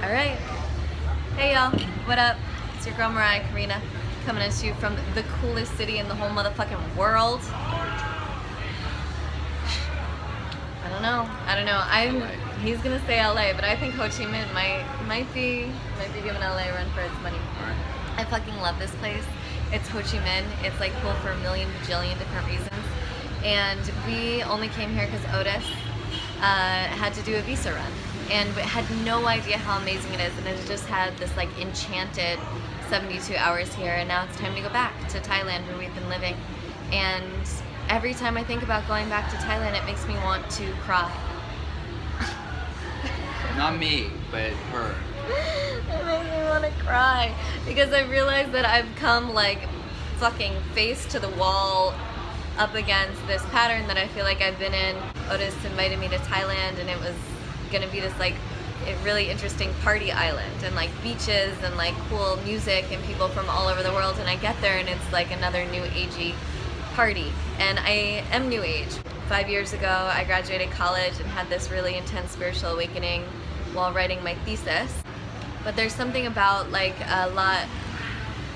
Alright. Hey y'all, what up? It's your girl Mariah Karina coming at you from the coolest city in the whole motherfucking world. I don't know. He's gonna say LA, but I think Ho Chi Minh might be giving LA a run for its money. Alright. I fucking love this place. It's Ho Chi Minh. It's like cool for a million bajillion different reasons. And we only came here because Otis had to do a visa run. And had no idea how amazing it is. And it just had this like enchanted 72 hours here. And now it's time to go back to Thailand where we've been living. And every time I think about going back to Thailand, it makes me want to cry. Not me, but her. It makes me want to cry because I realize that I've come like fucking face to the wall up against this pattern that I feel like I've been in. Otis invited me to Thailand and it was gonna be this like really interesting party island and like beaches and like cool music and people from all over the world, and I get there and it's like another new agey party, and I am new age. 5 years ago I graduated college and had this really intense spiritual awakening while writing my thesis. But there's something about like a lot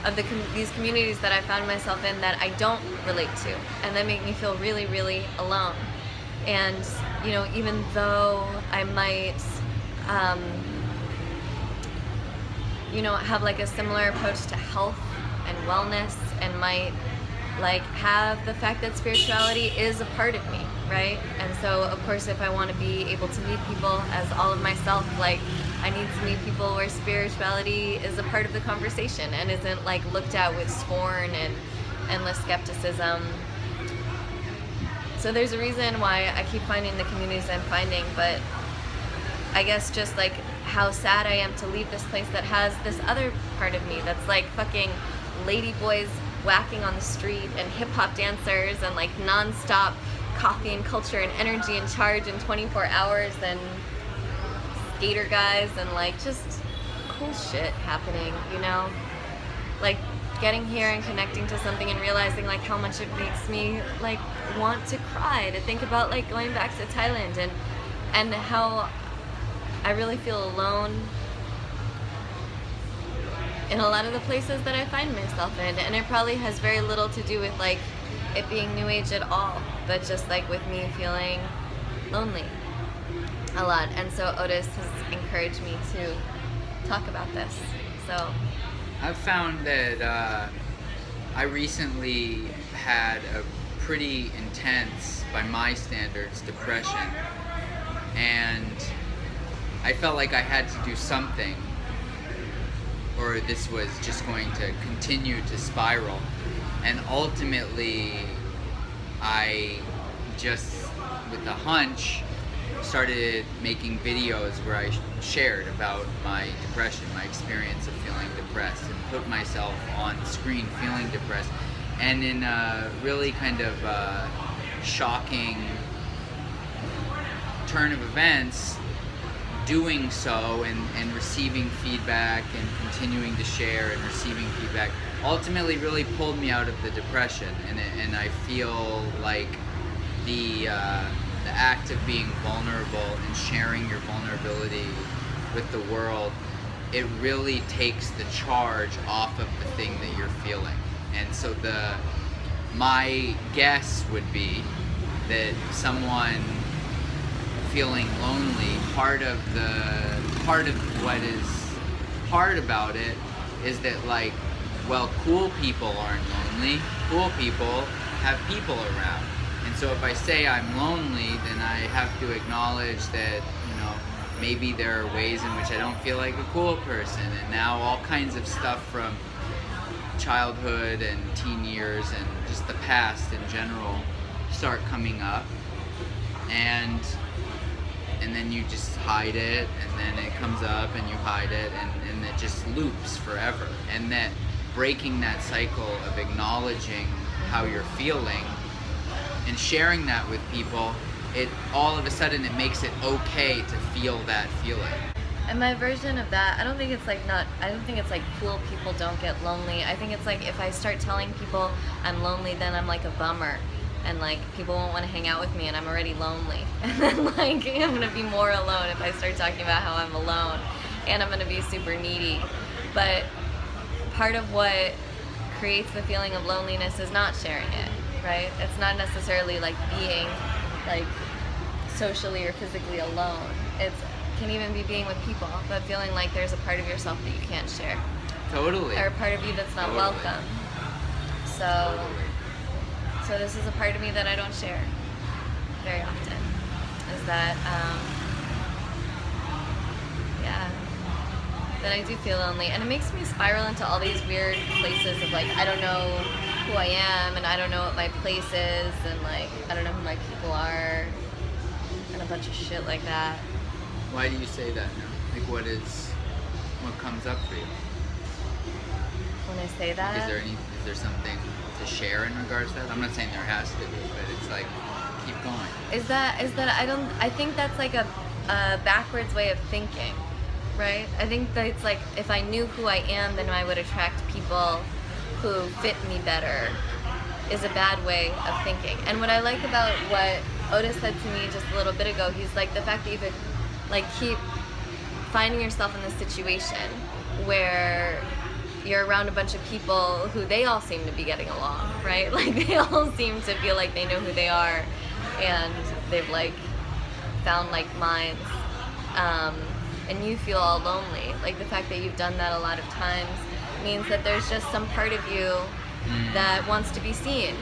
of these communities that I found myself in that I don't relate to, and that make me feel really, really alone. And you know, even though I might you know, have like a similar approach to health and wellness, and might like have the fact that spirituality is a part of me, right? And so of course if I want to be able to meet people as all of myself, like I need to meet people where spirituality is a part of the conversation and isn't like looked at with scorn and endless skepticism. So there's a reason why I keep finding the communities I'm finding, but I guess just like how sad I am to leave this place that has this other part of me that's like fucking ladyboys whacking on the street and hip-hop dancers and like non-stop coffee and culture and energy and charge in 24 hours and skater guys and like just cool shit happening, you know? Like getting here and connecting to something and realizing like how much it makes me like want to cry to think about like going back to Thailand and how I really feel alone in a lot of the places that I find myself in, and it probably has very little to do with like it being new age at all, but just like with me feeling lonely a lot. And so Otis has encouraged me to talk about this. So I've found that I recently had a pretty intense, by my standards, depression, and I felt like I had to do something, or this was just going to continue to spiral. And ultimately, I just, with a hunch, started making videos where I shared about my depression, my experience of feeling depressed, and put myself on screen feeling depressed. And in a really kind of shocking turn of events, doing so and receiving feedback and continuing to share and receiving feedback ultimately really pulled me out of the depression, and I feel like the act of being vulnerable and sharing your vulnerability with the world, it really takes the charge off of the thing that you're feeling. And so my guess would be that someone feeling lonely, part of what is hard about it is that like, well, cool people aren't lonely. Cool people have people around. And so if I say I'm lonely, then I have to acknowledge that, you know, maybe there are ways in which I don't feel like a cool person. And now all kinds of stuff from childhood and teen years and just the past in general start coming up. And then you just hide it, and then it comes up and you hide it, and it just loops forever. And that breaking that cycle of acknowledging how you're feeling and sharing that with people, it all of a sudden it makes it okay to feel that feeling. And my version of that, I don't think it's like cool people don't get lonely. I think it's like if I start telling people I'm lonely, then I'm like a bummer. And like people won't want to hang out with me and I'm already lonely. And then like I'm gonna be more alone if I start talking about how I'm alone. and I'm gonna be super needy. But part of what creates the feeling of loneliness is not sharing it, right? It's not necessarily like being like socially or physically alone. It can even be being with people, but feeling like there's a part of yourself that you can't share. Totally. Or a part of you that's not welcome. So this is a part of me that I don't share very often. Is that, that I do feel lonely. And it makes me spiral into all these weird places of like, I don't know who I am, and I don't know what my place is, and like, I don't know who my people are, and a bunch of shit like that. Why do you say that now? Like, what comes up for you? When I say that? Is there something to share in regards to that? I'm not saying there has to be, but it's like, keep going. I think that's like a backwards way of thinking, right? I think that it's like, if I knew who I am, then I would attract people who fit me better, is a bad way of thinking. And what I like about what Otis said to me just a little bit ago, he's like, the fact that you could like keep finding yourself in this situation where you're around a bunch of people who they all seem to be getting along, right? Like they all seem to feel like they know who they are, and they've like found like minds, and you feel all lonely. Like the fact that you've done that a lot of times means that there's just some part of you that wants to be seen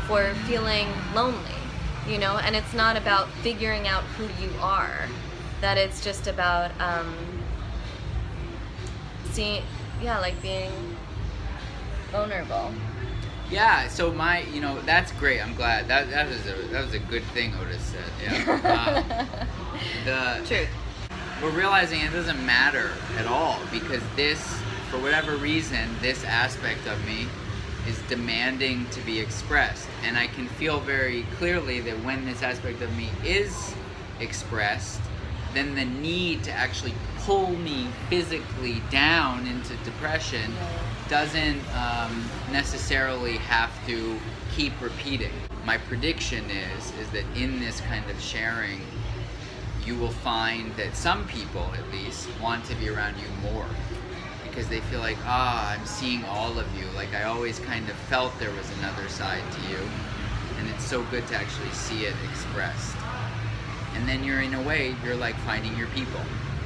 for feeling lonely, you know? And it's not about figuring out who you are, that it's just about being vulnerable. Yeah, so that's great. I'm glad. That was a good thing Otis said. Yeah. Truth. We're realizing it doesn't matter at all, because this, for whatever reason, this aspect of me is demanding to be expressed. And I can feel very clearly that when this aspect of me is expressed, then the need to actually pull me physically down into depression doesn't necessarily have to keep repeating. My prediction is that in this kind of sharing, you will find that some people, at least, want to be around you more, because they feel like, I'm seeing all of you. Like, I always kind of felt there was another side to you, and it's so good to actually see it expressed. And then you're, in a way, you're like finding your people.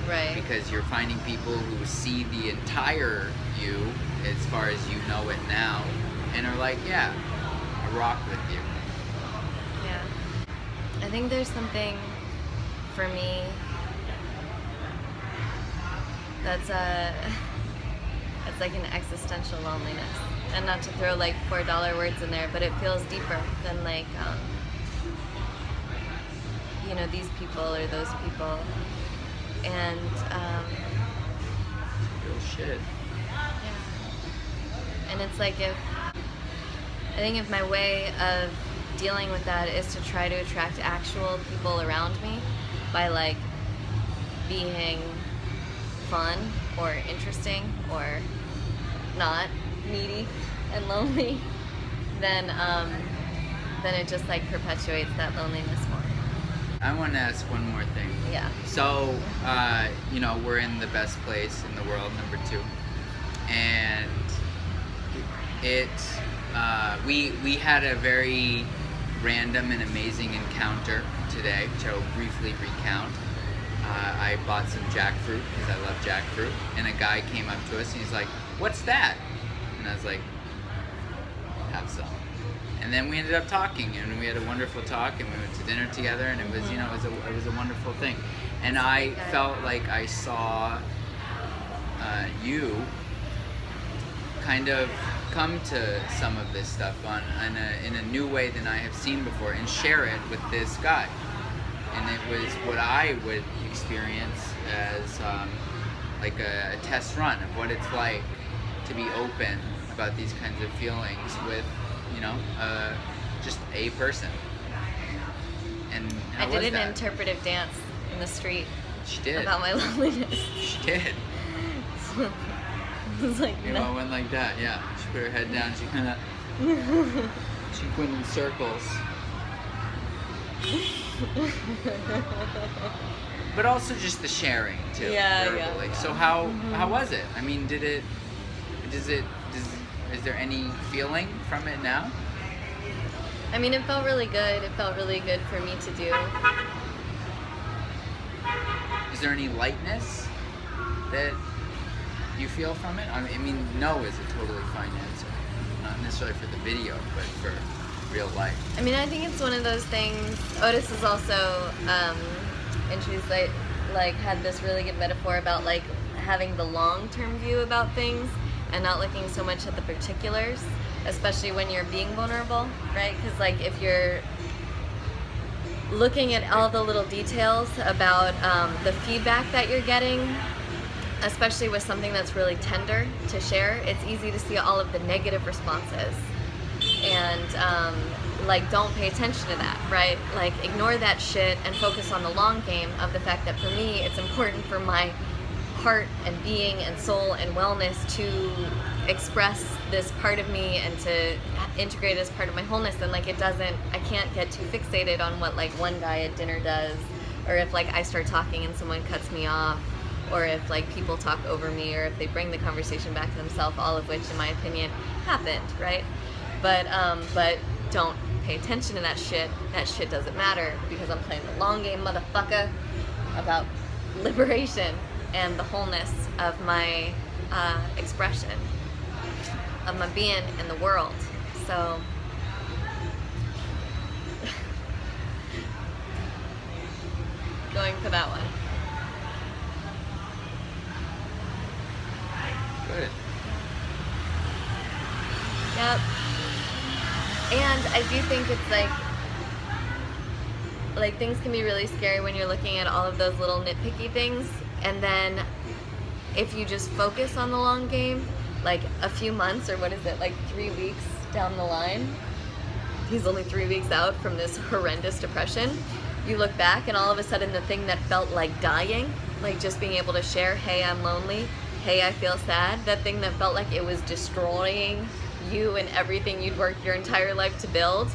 Right. Because you're finding people who see the entire you, as far as you know it now, and are like, yeah, I rock with you. Yeah. I think there's something for me that's like an existential loneliness. And not to throw like $4 words in there, but it feels deeper than like these people or those people. And real shit. Yeah. And it's like, if my way of dealing with that is to try to attract actual people around me by like being fun or interesting or not needy and lonely, then it just like perpetuates that loneliness more. I want to ask one more thing. Yeah. So, we're in the best place in the world, number 2, and we had a very random and amazing encounter today, which I will briefly recount. I bought some jackfruit because I love jackfruit, and a guy came up to us and he's like, "What's that?" And I was like, "Have some." And then we ended up talking, and we had a wonderful talk, and we went to dinner together, and it was, it was a wonderful thing. And I felt like I saw you kind of come to some of this stuff in a new way than I have seen before, and share it with this guy. And it was what I would experience as like a test run of what it's like to be open about these kinds of feelings with, just a person. And I did an interpretive dance in the street. She did. About my loneliness. She did. It was like, I went like that, yeah. She put her head down, she kind of, she went in circles. but also just the sharing too, verbally. Yeah. So how was it? I mean, is there any feeling from it now? I mean, it felt really good. It felt really good for me to do. Is there any lightness that you feel from it? I mean, no is a totally fine answer. Not necessarily for the video, but for real life. I mean, I think it's one of those things. Otis is also, and she's like had this really good metaphor about like having the long-term view about things and not looking so much at the particulars, especially when you're being vulnerable, right? Because like if you're looking at all the little details about the feedback that you're getting, especially with something that's really tender to share, it's easy to see all of the negative responses. And like, don't pay attention to that, right? Like, ignore that shit and focus on the long game of the fact that for me, it's important for my heart and being and soul and wellness to express this part of me and to integrate it as part of my wholeness. And like, I can't get too fixated on what like one guy at dinner does, or if like I start talking and someone cuts me off, or if like people talk over me, or if they bring the conversation back to themselves, all of which in my opinion happened, right? But don't pay attention to that shit. That shit doesn't matter, because I'm playing the long game, motherfucker, about liberation and the wholeness of my expression, of my being in the world. So going for that one. Good. Yep. And I do think it's like things can be really scary when you're looking at all of those little nitpicky things, and then if you just focus on the long game, like a few months, or what is it, like 3 weeks down the line, he's only 3 weeks out from this horrendous depression, you look back and all of a sudden the thing that felt like dying, like just being able to share, hey, I'm lonely, hey, I feel sad, that thing that felt like it was destroying you and everything you'd worked your entire life to build,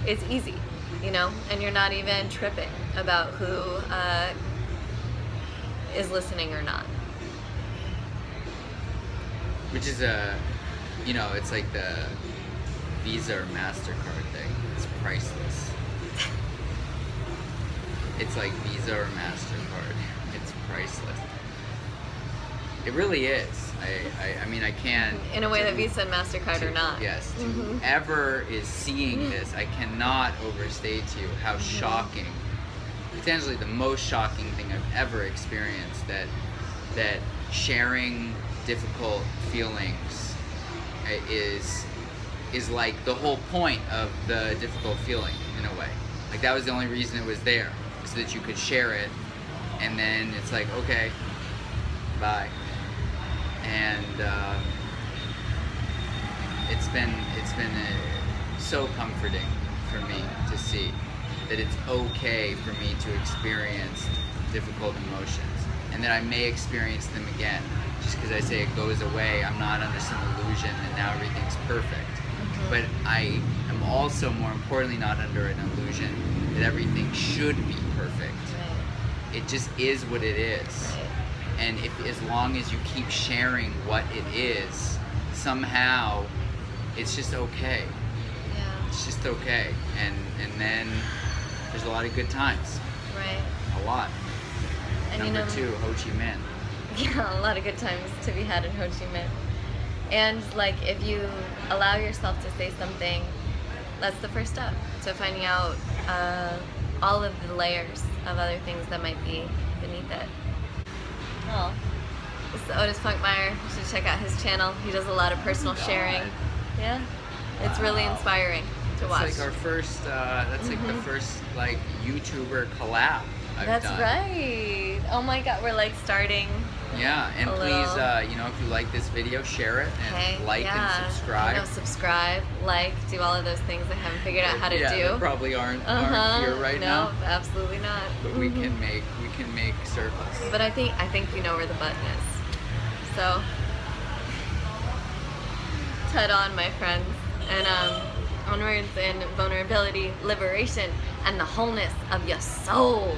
it's easy, you know, and you're not even tripping about who is listening or not. Which is it's like the Visa or MasterCard thing. It's priceless. It's like Visa or MasterCard. It's priceless. It really is. I mean, I can't... In a way that Visa and MasterCard are not. Yes. Mm-hmm. Whoever is seeing this, I cannot overstate to you how shocking, potentially the most shocking thing I've ever experienced, that sharing difficult feelings is like the whole point of the difficult feeling, in a way. Like, that was the only reason it was there, so that you could share it, and then it's like, okay, bye. And it's been so comforting for me to see that it's okay for me to experience difficult emotions, and that I may experience them again. Just because I say it goes away, I'm not under some illusion and now everything's perfect. Mm-hmm. But I am also, more importantly, not under an illusion that everything should be perfect. Right. It just is what it is. Right. And as long as you keep sharing what it is, somehow it's just okay. Yeah. It's just okay. And then there's a lot of good times. Right. A lot. And Number 2, Ho Chi Minh. Yeah, a lot of good times to be had in Ho Chi Minh. And like, if you allow yourself to say something, that's the first step to finding out all of the layers of other things that might be beneath it. Oh, this is Otis Funkmeyer. You should check out his channel. He does a lot of personal sharing. Yeah, it's really inspiring to watch. It's like our first. That's like the first like YouTuber collab I've done. Right. Oh my God, we're like starting. Yeah, and a please, little... if you like this video, share it and like and subscribe. Subscribe, like, do all of those things I haven't figured out how to do. That probably aren't here right now. No, absolutely not. But we can make circles. But I think you know where the button is. So, head on, my friends, and onwards in vulnerability, liberation, and the wholeness of your soul.